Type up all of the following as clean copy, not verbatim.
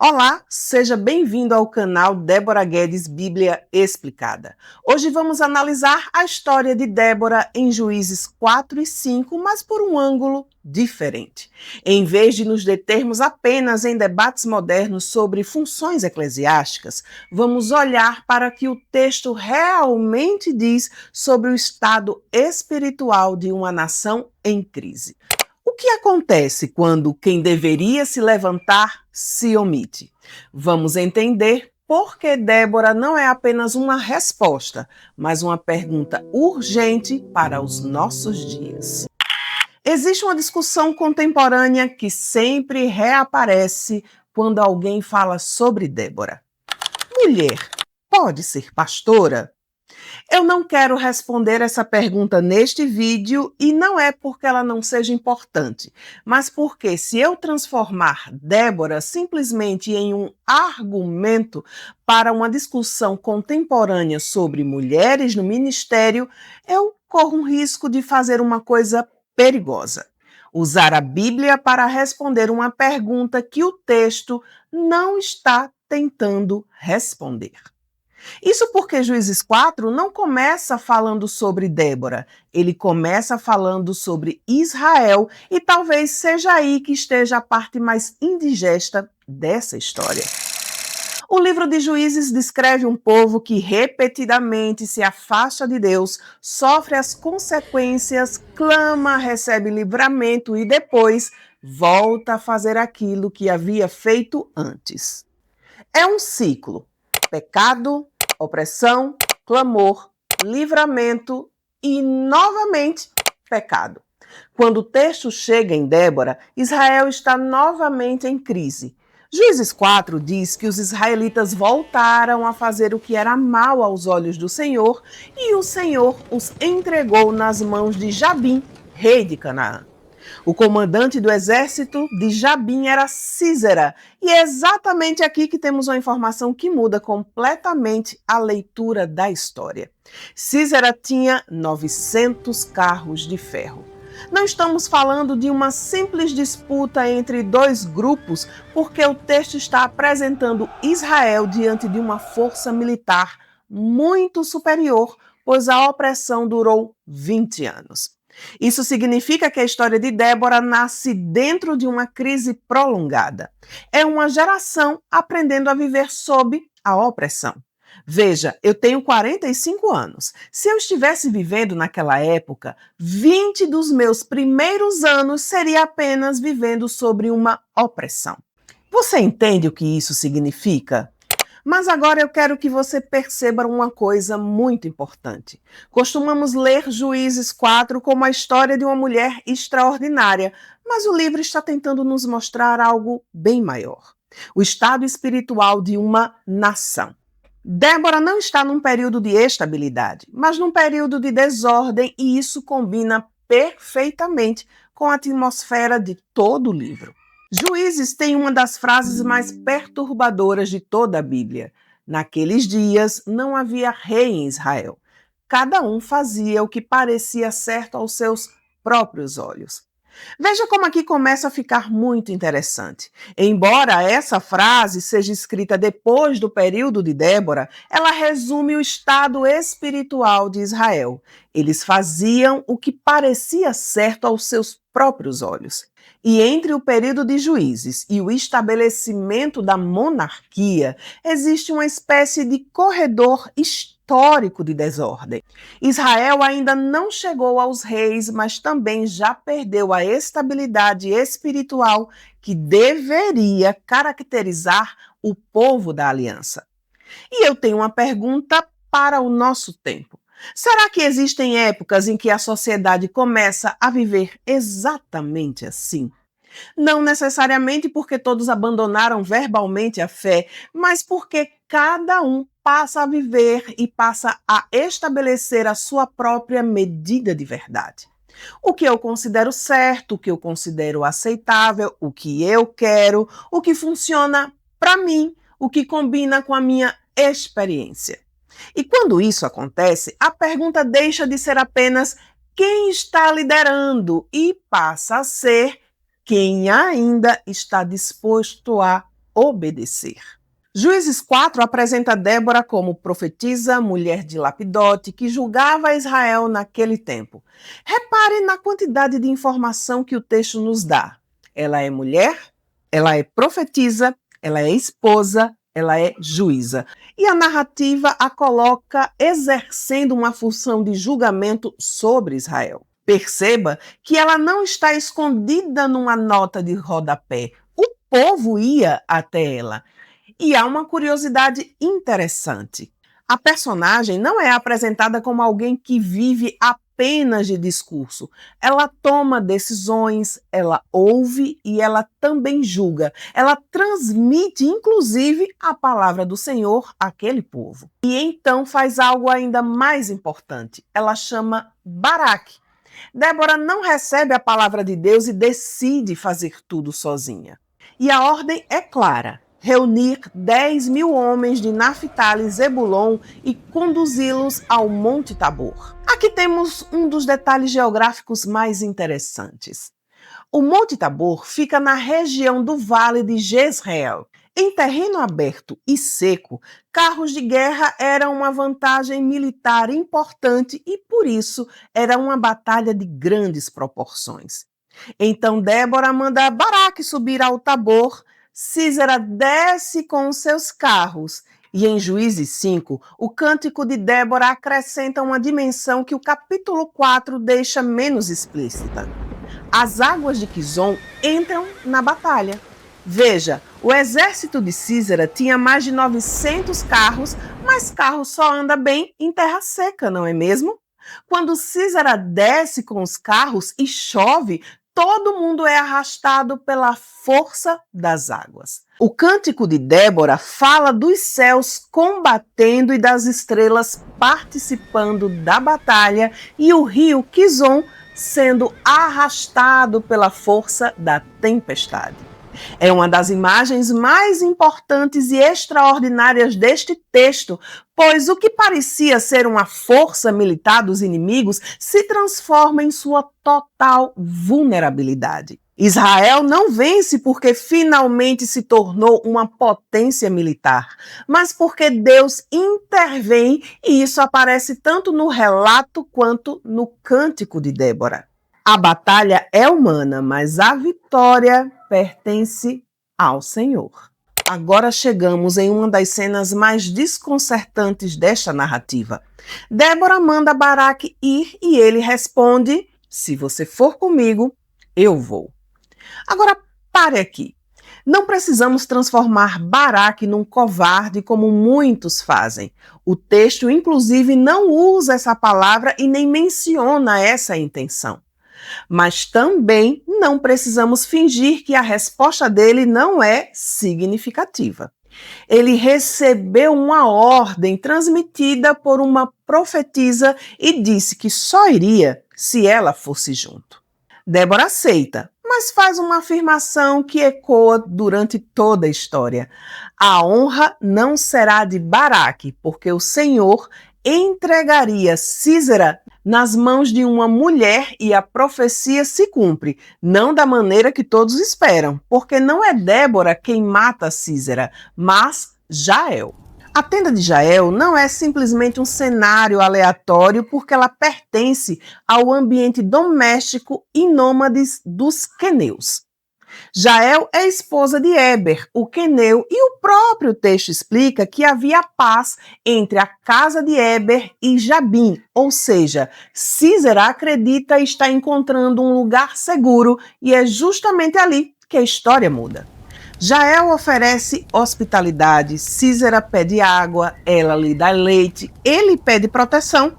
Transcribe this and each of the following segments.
Olá, seja bem-vindo ao canal Débora Guedes Bíblia Explicada. Hoje vamos analisar a história de Débora em Juízes 4 e 5, mas por um ângulo diferente. Em vez de nos determos apenas em debates modernos sobre funções eclesiásticas, vamos olhar para o que o texto realmente diz sobre o estado espiritual de uma nação em crise. O que acontece quando quem deveria se levantar se omite? Vamos entender por que Débora não é apenas uma resposta, mas uma pergunta urgente para os nossos dias. Existe uma discussão contemporânea que sempre reaparece quando alguém fala sobre Débora. Mulher pode ser pastora? Eu não quero responder essa pergunta neste vídeo e não é porque ela não seja importante, mas porque se eu transformar Débora simplesmente em um argumento para uma discussão contemporânea sobre mulheres no ministério, eu corro um risco de fazer uma coisa perigosa. Usar a Bíblia para responder uma pergunta que o texto não está tentando responder. Isso porque Juízes 4 não começa falando sobre Débora, ele começa falando sobre Israel e talvez seja aí que esteja a parte mais indigesta dessa história. O livro de Juízes descreve um povo que repetidamente se afasta de Deus, sofre as consequências, clama, recebe livramento e depois volta a fazer aquilo que havia feito antes. É um ciclo. Pecado, opressão, clamor, livramento e, novamente, pecado. Quando o texto chega em Débora, Israel está novamente em crise. Juízes 4 diz que os israelitas voltaram a fazer o que era mal aos olhos do Senhor e o Senhor os entregou nas mãos de Jabim, rei de Canaã. O comandante do exército de Jabim era Sísera, e é exatamente aqui que temos uma informação que muda completamente a leitura da história. Sísera tinha 900 carros de ferro. Não estamos falando de uma simples disputa entre dois grupos, porque o texto está apresentando Israel diante de uma força militar muito superior, pois a opressão durou 20 anos. Isso significa que a história de Débora nasce dentro de uma crise prolongada. É uma geração aprendendo a viver sob a opressão. Veja, eu tenho 45 anos. Se eu estivesse vivendo naquela época, 20 dos meus primeiros anos seria apenas vivendo sobre uma opressão. Você entende o que isso significa? Mas agora eu quero que você perceba uma coisa muito importante. Costumamos ler Juízes 4 como a história de uma mulher extraordinária, mas o livro está tentando nos mostrar algo bem maior. O estado espiritual de uma nação. Débora não está num período de estabilidade, mas num período de desordem, e isso combina perfeitamente com a atmosfera de todo o livro. Juízes tem uma das frases mais perturbadoras de toda a Bíblia. Naqueles dias não havia rei em Israel. Cada um fazia o que parecia certo aos seus próprios olhos. Veja como aqui começa a ficar muito interessante. Embora essa frase seja escrita depois do período de Débora, ela resume o estado espiritual de Israel. Eles faziam o que parecia certo aos seus próprios olhos. E entre o período de Juízes e o estabelecimento da monarquia, existe uma espécie de corredor histórico de desordem. Israel ainda não chegou aos reis, mas também já perdeu a estabilidade espiritual que deveria caracterizar o povo da aliança. E eu tenho uma pergunta para o nosso tempo. Será que existem épocas em que a sociedade começa a viver exatamente assim? Não necessariamente porque todos abandonaram verbalmente a fé, mas porque cada um passa a viver e passa a estabelecer a sua própria medida de verdade. O que eu considero certo, o que eu considero aceitável, o que eu quero, o que funciona para mim, o que combina com a minha experiência. E quando isso acontece, a pergunta deixa de ser apenas quem está liderando e passa a ser quem ainda está disposto a obedecer. Juízes 4 apresenta Débora como profetisa, mulher de Lapidote, que julgava Israel naquele tempo. Repare na quantidade de informação que o texto nos dá. Ela é mulher, ela é profetisa, ela é esposa, ela é juíza. E a narrativa a coloca exercendo uma função de julgamento sobre Israel. Perceba que ela não está escondida numa nota de rodapé. O povo ia até ela. E há uma curiosidade interessante. A personagem não é apresentada como alguém que vive apenas de discurso. Ela toma decisões, ela ouve e ela também julga. Ela transmite, inclusive, a palavra do Senhor àquele povo. E então faz algo ainda mais importante. Ela chama Baraque. Débora não recebe a palavra de Deus e decide fazer tudo sozinha. E a ordem é clara: reunir 10.000 homens de Naphtali e Zebulon e conduzi-los ao Monte Tabor. Aqui temos um dos detalhes geográficos mais interessantes. O Monte Tabor fica na região do Vale de Jezreel. Em terreno aberto e seco, carros de guerra eram uma vantagem militar importante e, por isso, era uma batalha de grandes proporções. Então Débora manda Baraque subir ao Tabor. Sísera desce com os seus carros. E em Juízes 5, o cântico de Débora acrescenta uma dimensão que o capítulo 4 deixa menos explícita. As águas de Quizon entram na batalha. Veja, o exército de Sísera tinha mais de 900 carros, mas carro só anda bem em terra seca, não é mesmo? Quando Sísera desce com os carros e chove, todo mundo é arrastado pela força das águas. O cântico de Débora fala dos céus combatendo e das estrelas participando da batalha e o rio Quizon sendo arrastado pela força da tempestade. É uma das imagens mais importantes e extraordinárias deste texto, pois o que parecia ser uma força militar dos inimigos se transforma em sua total vulnerabilidade. Israel não vence porque finalmente se tornou uma potência militar, mas porque Deus intervém e isso aparece tanto no relato quanto no cântico de Débora. A batalha é humana, mas a vitória pertence ao Senhor. Agora chegamos em uma das cenas mais desconcertantes desta narrativa. Débora manda Baraque ir e ele responde: se você for comigo, eu vou. Agora pare aqui. Não precisamos transformar Baraque num covarde como muitos fazem. O texto, inclusive, não usa essa palavra e nem menciona essa intenção. Mas também não precisamos fingir que a resposta dele não é significativa. Ele recebeu uma ordem transmitida por uma profetisa e disse que só iria se ela fosse junto. Débora aceita, mas faz uma afirmação que ecoa durante toda a história. A honra não será de Baraque, porque o Senhor entregaria Sísera nas mãos de uma mulher e a profecia se cumpre, não da maneira que todos esperam, porque não é Débora quem mata Sísera, mas Jael. A tenda de Jael não é simplesmente um cenário aleatório porque ela pertence ao ambiente doméstico e nômades dos queneus. Jael é esposa de Éber, o queneu, e o próprio texto explica que havia paz entre a casa de Éber e Jabim, ou seja, Sísera acredita estar encontrando um lugar seguro e é justamente ali que a história muda. Jael oferece hospitalidade, Sísera pede água, ela lhe dá leite, ele pede proteção,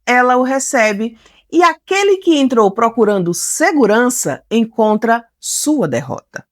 ela o recebe e aquele que entrou procurando segurança encontra sua derrota.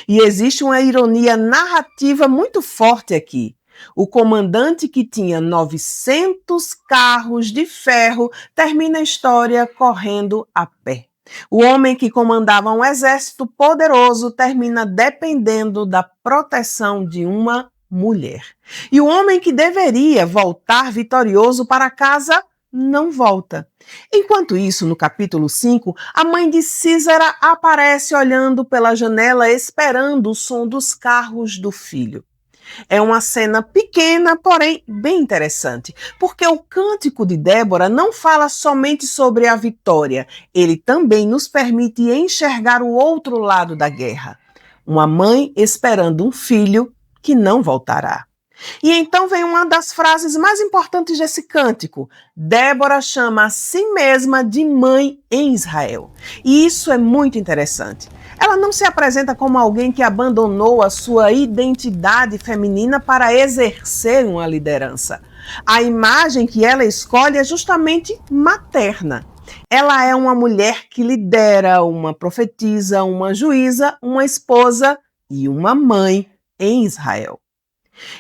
E existe uma ironia narrativa muito forte aqui. O comandante que tinha 900 carros de ferro termina a história correndo a pé. O homem que comandava um exército poderoso termina dependendo da proteção de uma mulher. E o homem que deveria voltar vitorioso para casa não volta. Enquanto isso, no capítulo 5, a mãe de Sísera aparece olhando pela janela esperando o som dos carros do filho. É uma cena pequena, porém bem interessante, porque o cântico de Débora não fala somente sobre a vitória, ele também nos permite enxergar o outro lado da guerra. Uma mãe esperando um filho que não voltará. E então vem uma das frases mais importantes desse cântico. Débora chama a si mesma de mãe em Israel. E isso é muito interessante. Ela não se apresenta como alguém que abandonou a sua identidade feminina para exercer uma liderança. A imagem que ela escolhe é justamente materna. Ela é uma mulher que lidera, uma profetisa, uma juíza, uma esposa e uma mãe em Israel.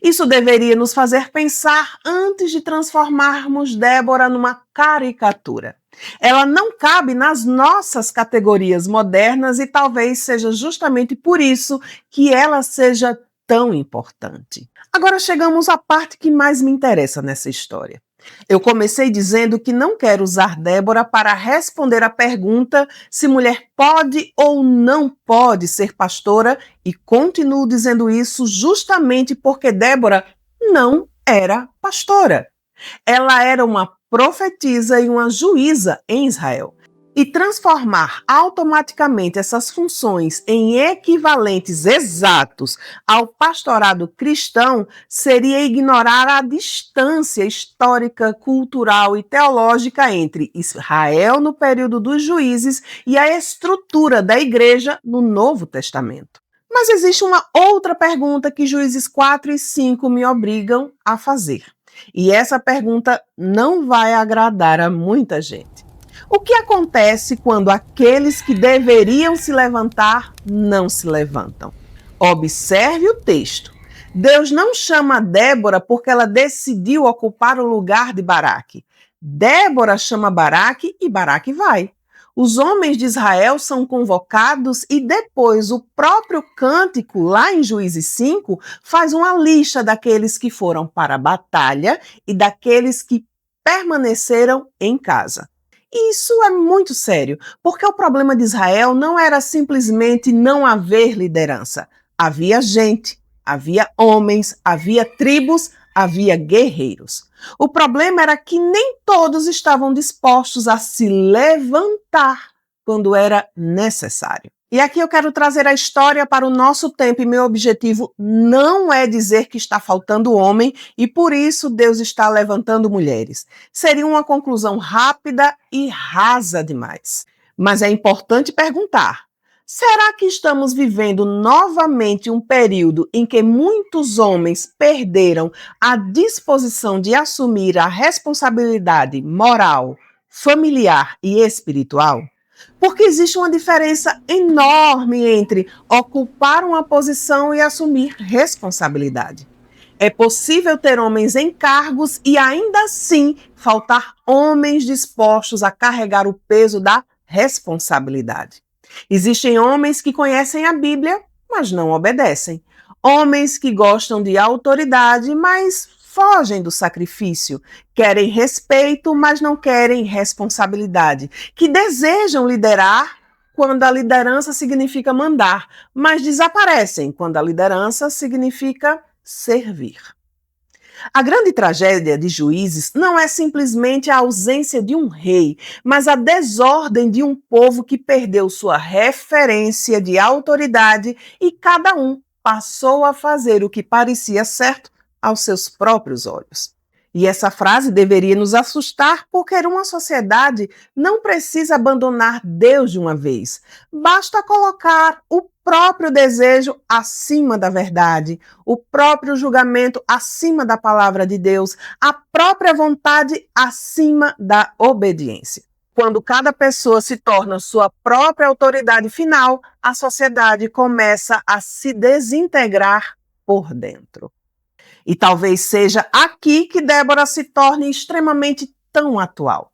Isso deveria nos fazer pensar antes de transformarmos Débora numa caricatura. Ela não cabe nas nossas categorias modernas e talvez seja justamente por isso que ela seja tão importante. Agora chegamos à parte que mais me interessa nessa história. Eu comecei dizendo que não quero usar Débora para responder a pergunta se mulher pode ou não pode ser pastora e continuo dizendo isso justamente porque Débora não era pastora. Ela era uma profetisa e uma juíza em Israel. E transformar automaticamente essas funções em equivalentes exatos ao pastorado cristão seria ignorar a distância histórica, cultural e teológica entre Israel no período dos juízes e a estrutura da igreja no Novo Testamento. Mas existe uma outra pergunta que Juízes 4 e 5 me obrigam a fazer. E essa pergunta não vai agradar a muita gente. O que acontece quando aqueles que deveriam se levantar não se levantam? Observe o texto. Deus não chama Débora porque ela decidiu ocupar o lugar de Baraque. Débora chama Baraque e Baraque vai. Os homens de Israel são convocados e depois o próprio cântico, lá em Juízes 5, faz uma lista daqueles que foram para a batalha e daqueles que permaneceram em casa. Isso é muito sério, porque o problema de Israel não era simplesmente não haver liderança. Havia gente, havia homens, havia tribos, havia guerreiros. O problema era que nem todos estavam dispostos a se levantar quando era necessário. E aqui eu quero trazer a história para o nosso tempo e meu objetivo não é dizer que está faltando homem e por isso Deus está levantando mulheres. Seria uma conclusão rápida e rasa demais. Mas é importante perguntar: será que estamos vivendo novamente um período em que muitos homens perderam a disposição de assumir a responsabilidade moral, familiar e espiritual? Porque existe uma diferença enorme entre ocupar uma posição e assumir responsabilidade. É possível ter homens em cargos e ainda assim faltar homens dispostos a carregar o peso da responsabilidade. Existem homens que conhecem a Bíblia, mas não obedecem. Homens que gostam de autoridade, mas fogem do sacrifício, querem respeito, mas não querem responsabilidade, que desejam liderar quando a liderança significa mandar, mas desaparecem quando a liderança significa servir. A grande tragédia de Juízes não é simplesmente a ausência de um rei, mas a desordem de um povo que perdeu sua referência de autoridade e cada um passou a fazer o que parecia certo aos seus próprios olhos. E essa frase deveria nos assustar porque uma sociedade não precisa abandonar Deus de uma vez. Basta colocar o próprio desejo acima da verdade, o próprio julgamento acima da palavra de Deus, a própria vontade acima da obediência. Quando cada pessoa se torna sua própria autoridade final, a sociedade começa a se desintegrar por dentro. E talvez seja aqui que Débora se torne extremamente tão atual.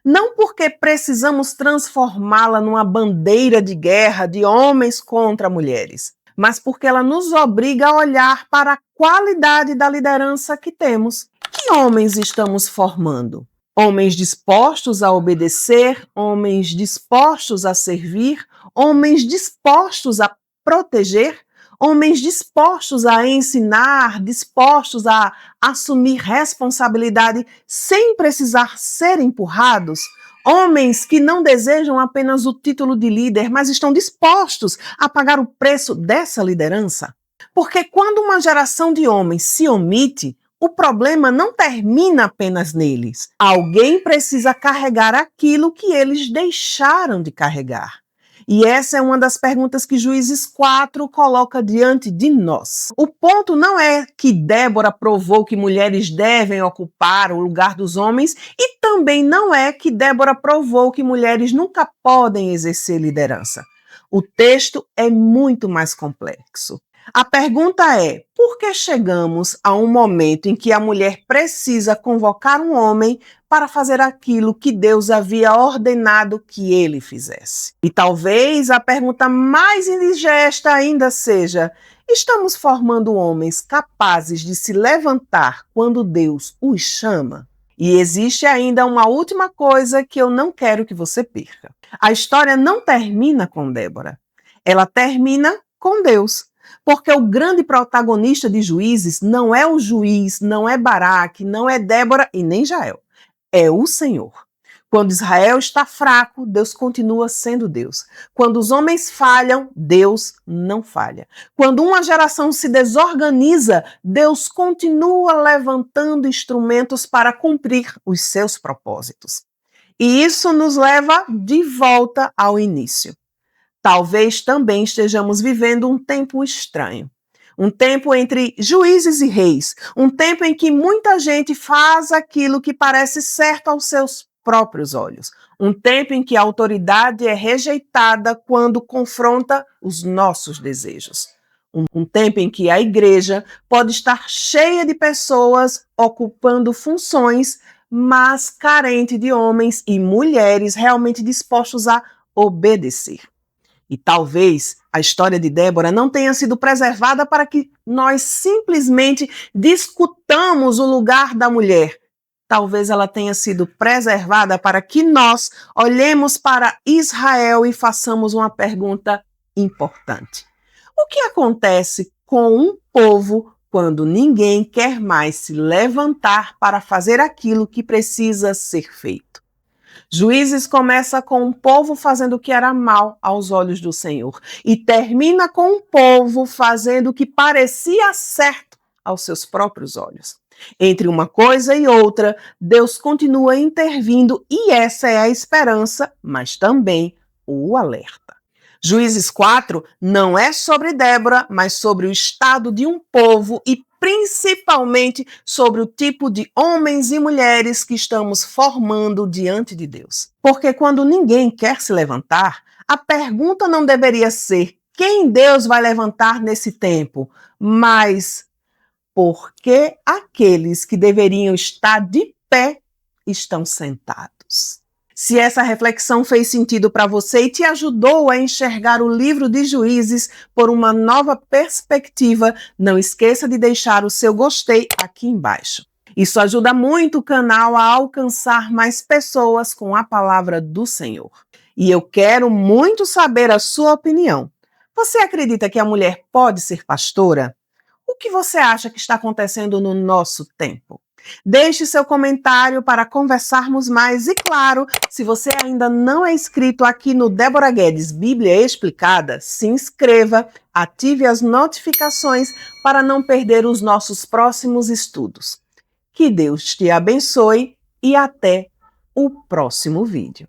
Não porque precisamos transformá-la numa bandeira de guerra de homens contra mulheres, mas porque ela nos obriga a olhar para a qualidade da liderança que temos. Que homens estamos formando? Homens dispostos a obedecer, homens dispostos a servir, homens dispostos a proteger, homens dispostos a ensinar, dispostos a assumir responsabilidade sem precisar ser empurrados, homens que não desejam apenas o título de líder, mas estão dispostos a pagar o preço dessa liderança. Porque quando uma geração de homens se omite, o problema não termina apenas neles. Alguém precisa carregar aquilo que eles deixaram de carregar. E essa é uma das perguntas que Juízes 4 coloca diante de nós. O ponto não é que Débora provou que mulheres devem ocupar o lugar dos homens e também não é que Débora provou que mulheres nunca podem exercer liderança. O texto é muito mais complexo. A pergunta é: por que chegamos a um momento em que a mulher precisa convocar um homem para fazer aquilo que Deus havia ordenado que ele fizesse? E talvez a pergunta mais indigesta ainda seja: estamos formando homens capazes de se levantar quando Deus os chama? E existe ainda uma última coisa que eu não quero que você perca. A história não termina com Débora. Ela termina com Deus. Porque o grande protagonista de Juízes não é o juiz, não é Baraque, não é Débora e nem Jael. É o Senhor. Quando Israel está fraco, Deus continua sendo Deus. Quando os homens falham, Deus não falha. Quando uma geração se desorganiza, Deus continua levantando instrumentos para cumprir os seus propósitos. E isso nos leva de volta ao início. Talvez também estejamos vivendo um tempo estranho. Um tempo entre juízes e reis. Um tempo em que muita gente faz aquilo que parece certo aos seus próprios olhos. Um tempo em que a autoridade é rejeitada quando confronta os nossos desejos. Um tempo em que a igreja pode estar cheia de pessoas ocupando funções, mas carente de homens e mulheres realmente dispostos a obedecer. E talvez a história de Débora não tenha sido preservada para que nós simplesmente discutamos o lugar da mulher. Talvez ela tenha sido preservada para que nós olhemos para Israel e façamos uma pergunta importante. O que acontece com um povo quando ninguém quer mais se levantar para fazer aquilo que precisa ser feito? Juízes começa com um povo fazendo o que era mal aos olhos do Senhor e termina com um povo fazendo o que parecia certo aos seus próprios olhos. Entre uma coisa e outra, Deus continua intervindo e essa é a esperança, mas também o alerta. Juízes 4 não é sobre Débora, mas sobre o estado de um povo e principalmente sobre o tipo de homens e mulheres que estamos formando diante de Deus. Porque quando ninguém quer se levantar, a pergunta não deveria ser quem Deus vai levantar nesse tempo, mas por que aqueles que deveriam estar de pé estão sentados. Se essa reflexão fez sentido para você e te ajudou a enxergar o livro de Juízes por uma nova perspectiva, não esqueça de deixar o seu gostei aqui embaixo. Isso ajuda muito o canal a alcançar mais pessoas com a palavra do Senhor. E eu quero muito saber a sua opinião. Você acredita que a mulher pode ser pastora? O que você acha que está acontecendo no nosso tempo? Deixe seu comentário para conversarmos mais e, claro, se você ainda não é inscrito aqui no Débora Guedes Bíblia Explicada, se inscreva, ative as notificações para não perder os nossos próximos estudos. Que Deus te abençoe e até o próximo vídeo.